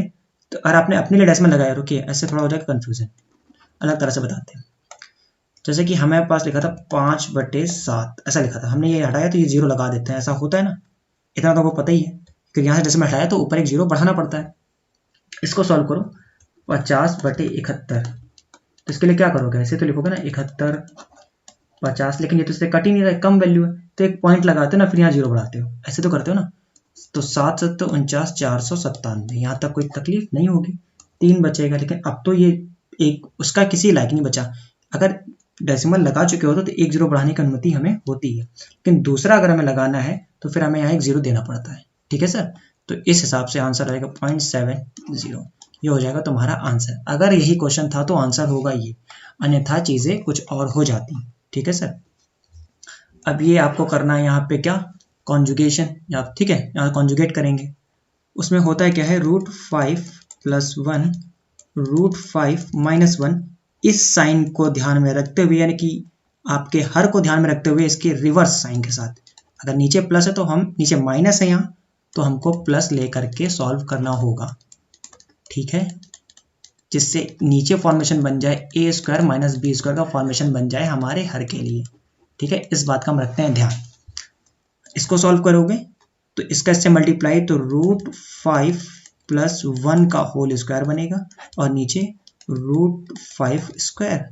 तो अगर आपने अपने लिए डेसिमल लगाया, रुकिए ऐसे थोड़ा हो जाएगा कंफ्यूजन, अलग तरह से बताते हैं। जैसे कि हमारे पास लिखा था 5/7 ऐसा लिखा था, हमने ये हटाया तो ये 0 लगा देते हैं, ऐसा होता है ना, इतना तो आपको पता ही है। क्योंकि यहाँ से जैसे मैं हटाया तो ऊपर एक 0 बढ़ाना पड़ता है। इसको सॉल्व करो 50/71, तो इसके लिए क्या करोगे, ऐसे तो लिखोगे ना 71 50, लेकिन ये तो इससे कट ही नहीं रहा है, कम वैल्यू है, तो एक पॉइंट लगाते हो ना, फिर यहाँ 0 बढ़ाते हो, ऐसे तो करते हो ना। तो 7 7 49 497, यहाँ तक कोई तकलीफ नहीं होगी, 3 बचेगा। लेकिन अब तो ये एक उसका किसी लायक नहीं बचा। अगर डेसिमल लगा चुके हो तो एक 0 बढ़ाने की अनुमति हमें होती है, लेकिन दूसरा अगर हमें लगाना है तो फिर हमें यहाँ एक 0 देना पड़ता है। ठीक है सर, तो इस हिसाब से आंसर आएगा 0.70, ये हो जाएगा तुम्हारा आंसर। अगर यही क्वेश्चन था तो आंसर होगा ये, अन्यथा चीजें कुछ और हो जाती। ठीक है सर, अब ये आपको करना है यहाँ पे क्या, कॉन्जुगेशन, या ठीक है यहाँ कॉन्जुगेट करेंगे। उसमें होता है क्या है, √5 + 1 √5 - 1, इस साइन को ध्यान में रखते हुए, यानी कि आपके हर को ध्यान में रखते हुए इसके रिवर्स साइन के साथ। अगर नीचे प्लस है तो हम, नीचे माइनस है यहाँ तो हमको प्लस लेकर के सॉल्व करना होगा। ठीक है, जिससे नीचे फॉर्मेशन बन जाए a² - b² का फॉर्मेशन बन जाए हमारे हर के लिए। ठीक है, इस बात का हम रखते हैं ध्यान। इसको सॉल्व करोगे तो इसका इससे मल्टीप्लाई, तो √5 + 1 का होल स्क्वायर बनेगा, और नीचे √5²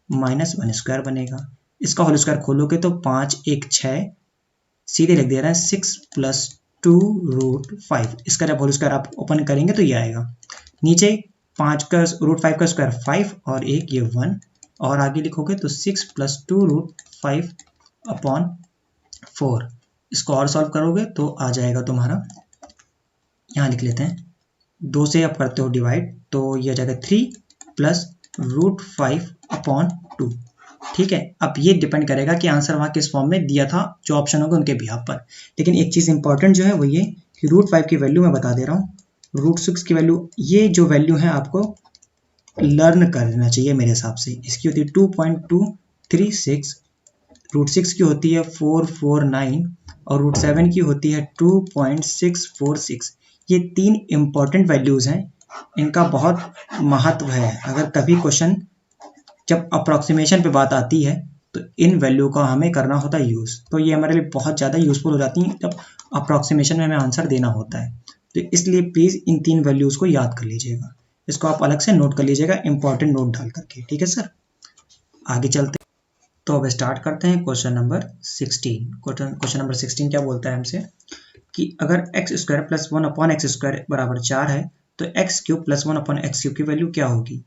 - 1² बनेगा। इसका होल स्क्वायर खोलोगे तो 5 1 6, सीधे लिख दे रहा है 6 + 2 √5। इसका जब होल स्क्वायर आप ओपन करेंगे तो ये आएगा। नीचे 5 का √5 का स्क्वायर 5 और एक ये 1, और आगे लिखोगे तो 6 + 2 √5/4। इसको और सॉल्व करोगे तो आ जाएगा तुम्हारा, यहाँ लिख लेते हैं, 2 से आप करते हो डिवाइड तो ये आ जाएगा 3 + √5/2। ठीक है, अब ये डिपेंड करेगा कि आंसर वहाँ किस फॉर्म में दिया था, जो ऑप्शन होगा उनके बिहाफ पर। लेकिन एक चीज़ इंपॉर्टेंट जो है वो ये कि √5 की वैल्यू मैं बता दे रहा हूँ, √6 की वैल्यू, ये जो वैल्यू है आपको लर्न कर लेना चाहिए मेरे हिसाब से। इसकी होती है 2.236, √6 की होती है 449, और √7 की होती है 2.646। ये 3 इंपॉर्टेंट वैल्यूज़ हैं, इनका बहुत महत्व है। अगर कभी क्वेश्चन जब अप्रॉक्सीमेशन पे बात आती है तो इन वैल्यू का हमें करना होता है यूज़, तो ये हमारे लिए बहुत ज़्यादा यूज़फुल हो जाती हैं जब अप्रॉक्सीमेशन में हमें आंसर देना होता है। तो इसलिए प्लीज़ इन 3 वैल्यूज़ को याद कर लीजिएगा, इसको आप अलग से नोट कर लीजिएगा, इंपॉर्टेंट नोट डाल करके। ठीक है सर, आगे चलते तो अब स्टार्ट करते हैं क्वेश्चन नंबर 16। क्वेश्चन नंबर 16 क्या बोलता है हमसे कि अगर x² + 1/x² = 4 है तो x³ + 1/x³ की वैल्यू क्या होगी।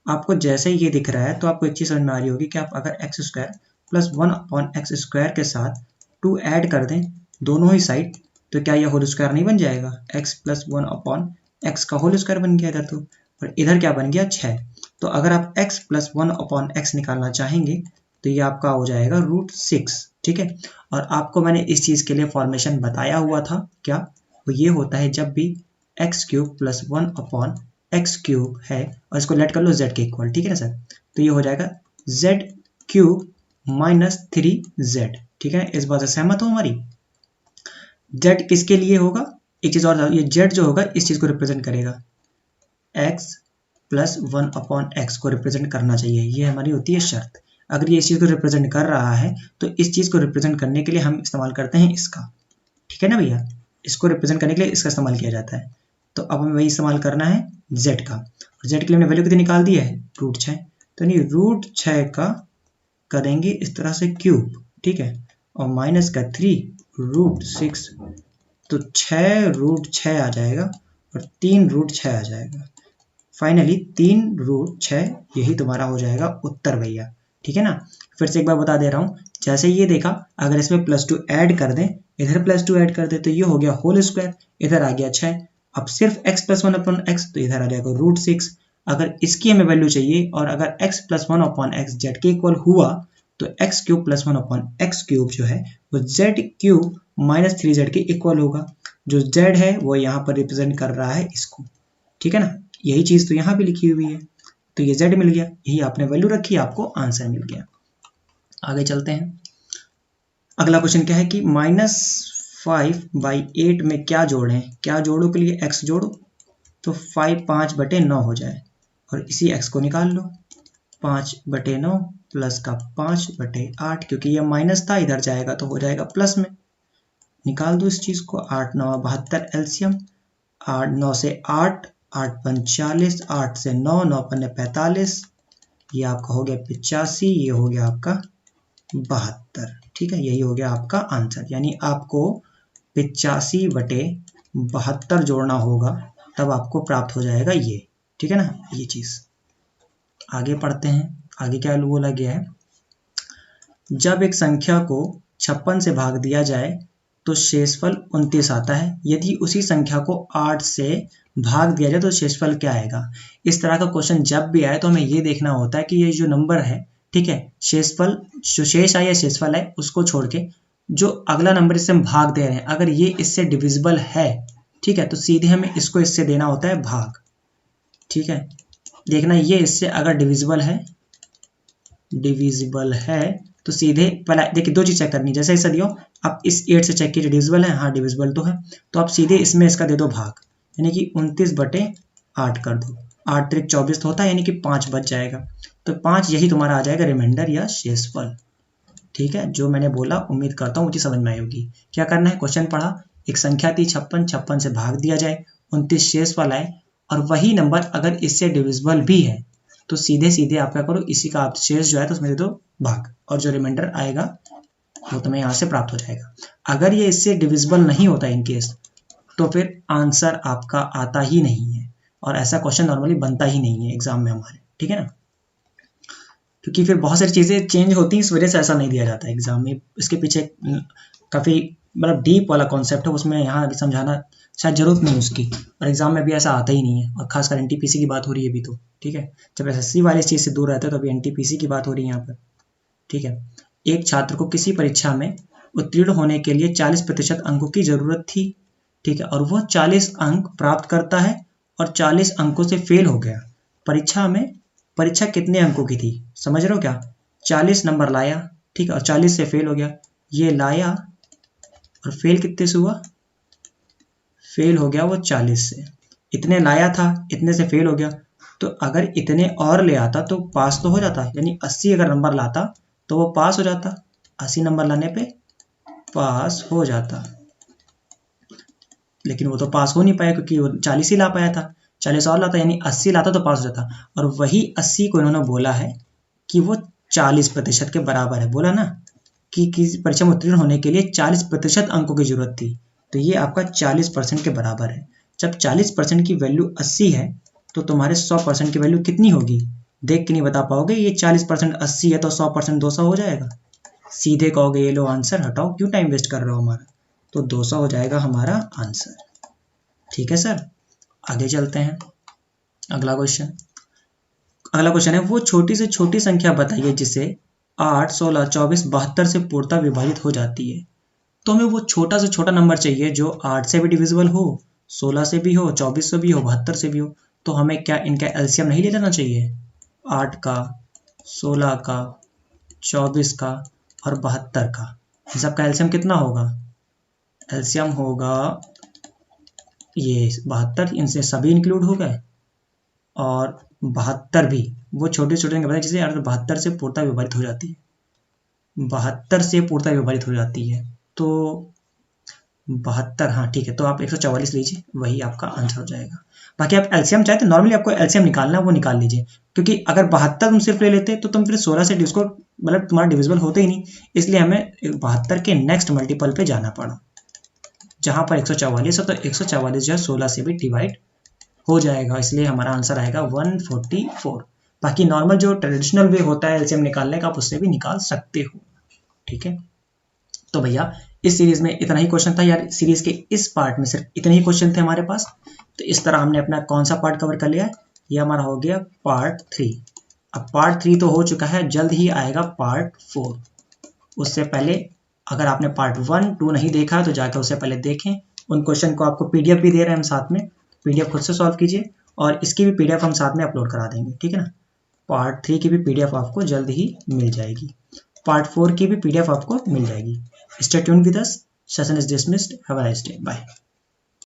आपको जैसे ही ये दिख रहा है तो आपको एक चीज़ समझ में आ रही होगी कि आप अगर x² + 1/x² के साथ 2 ऐड कर दें दोनों ही साइड, तो क्या यह होल स्क्वायर नहीं बन जाएगा, x + 1/x का होल स्क्वायर बन गया इधर, तो और इधर क्या बन गया 6। तो अगर आप x + 1/x निकालना चाहेंगे तो ये आपका हो जाएगा √6। ठीक है, और आपको मैंने इस चीज़ के लिए फॉर्मेशन बताया हुआ था, क्या वो ये होता है जब भी x³ + 1/x³ है और इसको लेट कर लो z के इक्वल। ठीक है ना सर, तो ये हो जाएगा z³ - 3z। ठीक है, इस बात से सहमत हो हमारी। z किसके लिए होगा, एक चीज़ और, ये z जो होगा इस चीज़ को रिप्रेजेंट करेगा, x + 1/x को रिप्रेजेंट करना चाहिए, ये हमारी होती है शर्त। अगर ये इस चीज़ को रिप्रेजेंट कर रहा है तो इस चीज़ को रिप्रेजेंट करने के लिए हम इस्तेमाल करते हैं इसका। ठीक है ना भैया, इसको रिप्रेजेंट करने के लिए इसका इस्तेमाल किया जाता है। तो अब हमें वही इस्तेमाल करना है z का, और z के लिए हमने वैल्यू कितनी निकाल दी है, √6। तो नहीं, √6 का करेंगे इस तरह से क्यूब, ठीक है, और माइनस का 3 √6, तो 6 √6 आ जाएगा और 3 √6 आ जाएगा। फाइनली 3 √6 यही तुम्हारा हो जाएगा उत्तर भैया। ठीक है ना, फिर से एक बार बता दे रहा हूँ, जैसे ये देखा अगर इसमें +2 ऐड कर दें, इधर +2 ऐड कर दें तो ये हो गया होल स्क्वायर, इधर आ गया 6। अब सिर्फ x + 1/x तो इधर आ जाएगा √6। अगर इसकी हमें वैल्यू चाहिए और अगर x + 1/x z के इक्वल हुआ तो x³ + 1/x³ जो है वो z³ - 3z के इक्वल होगा। जो z है वो यहाँ पर रिप्रेजेंट कर रहा है इसको। ठीक है ना, यही चीज़ तो यहाँ पे लिखी हुई है, तो ये z मिल गया, यही आपने वैल्यू रखी, आपको आंसर मिल गया। आगे चलते हैं, अगला क्वेश्चन क्या है कि -5/8 में क्या जोड़ें, क्या जोड़ो के लिए x जोड़ो, तो 5/9 हो जाए और इसी x को निकाल लो, 5/9 प्लस का 5/8, क्योंकि ये माइनस था, इधर जाएगा तो हो जाएगा प्लस में। निकाल दो इस चीज को, 8 9 72 एलसीएम, 8 9 से 8, 8 5 40, 8 से 9, 9 5 45, ये आपका हो गया 85, ये हो गया आपका 72। ठीक है, यही हो गया आपका आंसर। यानी आपको 85/72 जोड़ना होगा, तब आपको प्राप्त हो जाएगा ये। ठीक है ना, ये चीज। आगे पढ़ते हैं, आगे क्या बोला गया है। जब एक संख्या को 56 से भाग दिया जाए तो शेषफल 29 आता है। यदि उसी संख्या को 8 से भाग दिया जाए तो शेषफल क्या आएगा। इस तरह का क्वेश्चन जब भी आए तो हमें ये देखना होता है कि ये जो नंबर है, ठीक है, शेषफल जो शेष आए या शेषफल है उसको छोड़ के जो अगला नंबर इससे हम भाग दे रहे हैं, अगर ये इससे डिविजिबल है, ठीक है, तो सीधे हमें इसको इससे देना होता है भाग। ठीक है, देखना ये इससे अगर डिविजिबल है तो सीधे पहले देखिए दो चीज चेक करनी। जैसे ऐसा दियो, आप इस 8 से चेक कीजिए डिविजिबल है, हाँ डिविजिबल तो है, तो आप सीधे इसमें इसका दे दो भाग, यानी कि 29/8 कर दो। 8 त्रिक 24 तो होता है, यानी कि 5 बच जाएगा, तो 5 यही तुम्हारा आ जाएगा रिमाइंडर या शेषफल। ठीक है, जो मैंने बोला उम्मीद करता हूँ मुझे समझ में आई होगी। क्या करना है, क्वेश्चन पढ़ा, एक संख्या थी 56, 56 से भाग दिया जाए, 29 शेषफल आए, और वही नंबर अगर इससे डिविजिबल भी है तो सीधे सीधे आप क्या करो, इसी का आप शेष जो है तो उसमें दे दो भाग, और जो रिमाइंडर आएगा वो तुम्हें यहाँ से प्राप्त हो जाएगा। अगर ये इससे डिविजिबल नहीं होता इन केस, तो फिर आंसर आपका आता ही नहीं है, और ऐसा क्वेश्चन नॉर्मली बनता ही नहीं है एग्जाम में हमारे। ठीक है ना, क्योंकि फिर बहुत सारी चीज़ें चेंज होती हैं, इस वजह से ऐसा नहीं दिया जाता एग्जाम में। इसके पीछे काफ़ी मतलब डीप वाला कॉन्सेप्ट है, उसमें यहाँ अभी समझाना शायद जरूरत नहीं उसकी, और एग्जाम में भी ऐसा आता ही नहीं है, और खासकर एनटीपीसी की बात हो रही है अभी तो। ठीक है, जब एसएससी वाले इस चीज़ से दूर रहते हैं तो अभी एनटीपीसी की बात हो रही है यहाँ पर। ठीक है, एक छात्र को किसी परीक्षा में उत्तीर्ण होने के लिए 40% अंकों की जरूरत थी। ठीक है, और वह 40 अंक प्राप्त करता है और 40 अंकों से फेल हो गया। परीक्षा कितने अंकों की थी, समझ रहे हो क्या। 40 नंबर लाया, ठीक है, और 40 से फेल हो गया। ये लाया और फेल कितने से हुआ, फेल हो गया वो 40 से। इतने लाया था, इतने से फेल हो गया, तो अगर इतने और ले आता तो पास तो हो जाता, यानी 80 अगर नंबर लाता तो वो पास हो जाता। 80 नंबर लाने पे पास हो जाता, लेकिन वो तो पास हो नहीं पाया क्योंकि वो 40 ही ला पाया था। 40 और लाता यानी 80 लाता तो पास हो जाता, और वही 80 को इन्होंने बोला है कि वो 40% के बराबर है। बोला ना कि किसी परीक्षा में उत्तीर्ण होने के लिए 40% अंकों की जरूरत थी, तो ये आपका 40% के बराबर है। जब 40% की वैल्यू 80 है तो तुम्हारे 100% की वैल्यू कितनी होगी, देख के नहीं बता पाओगे। ये 40% 80 है तो 100% 200 हो जाएगा। सीधे कहोगे ये लो आंसर, हटाओ क्यों टाइम वेस्ट कर रहे हो हमारा, तो 200 हो जाएगा हमारा आंसर। ठीक है सर, आगे चलते हैं। अगला क्वेश्चन है, वो छोटी से छोटी संख्या बताइए जिसे 8, 16, 24, 72 से पूर्णतः विभाजित हो जाती है। तो हमें वो छोटा से छोटा नंबर चाहिए जो 8 से भी डिविजिबल हो, 16 से भी हो, 24 से भी हो, 72 से भी हो। तो हमें क्या इनका एलसीएम नहीं ले लेना चाहिए, 8 का, 16 का, 24 का और 72 का। इन सब का एलसीएम कितना होगा, एलसीएम होगा ये 72, इनसे सभी इंक्लूड हो गए, और 72 भी वो छोटे छोटे बताए जिसे 72 से पूर्णतः विभाजित हो जाती है, 72 से पूर्णतः विभाजित हो जाती है, तो 72, हाँ ठीक है, तो आप 144 लीजिए, वही आपका आंसर हो जाएगा। बाकी आप एलसीएम चाहते, नॉर्मली आपको एलसीएम निकालना है वो निकाल लीजिए, क्योंकि अगर 72 तुम सिर्फ ले लेते तो तुम फिर 16 से डिस्को मतलब तुम्हारा डिविजिबल होते ही नहीं, इसलिए हमें 72 के नेक्स्ट मल्टीपल पे जाना पड़ा, जहां पर 144 है, तो 144 जो है 16 से भी डिवाइड हो जाएगा, इसलिए हमारा आंसर आएगा 144। बाकी नॉर्मल जो ट्रेडिशनल वे होता है एलसीएम निकालने का, आप उससे भी निकाल सकते हो। ठीक है, तो भैया इस सीरीज में इतना ही क्वेश्चन था यार। सीरीज के इस पार्ट में सिर्फ इतने ही क्वेश्चन थे हमारे पास। तो इस तरह हमने अपना कौन सा पार्ट कवर कर लिया है, ये हमारा हो गया पार्ट 3। अब पार्ट 3 तो हो चुका है, जल्द ही आएगा पार्ट 4। उससे पहले अगर आपने पार्ट 1, 2 नहीं देखा है तो जाकर उससे पहले देखें। उन क्वेश्चन को आपको पीडीएफ भी दे रहे हैं हम साथ में, पीडीएफ खुद से सॉल्व कीजिए, और इसकी भी पीडीएफ हम साथ में अपलोड करा देंगे। ठीक है ना, पार्ट 3 की भी पीडीएफ आपको जल्द ही मिल जाएगी, पार्ट 4 की भी पीडीएफ आपको मिल जाएगी। Stay tuned with us. Session is dismissed. Have a nice day. Bye.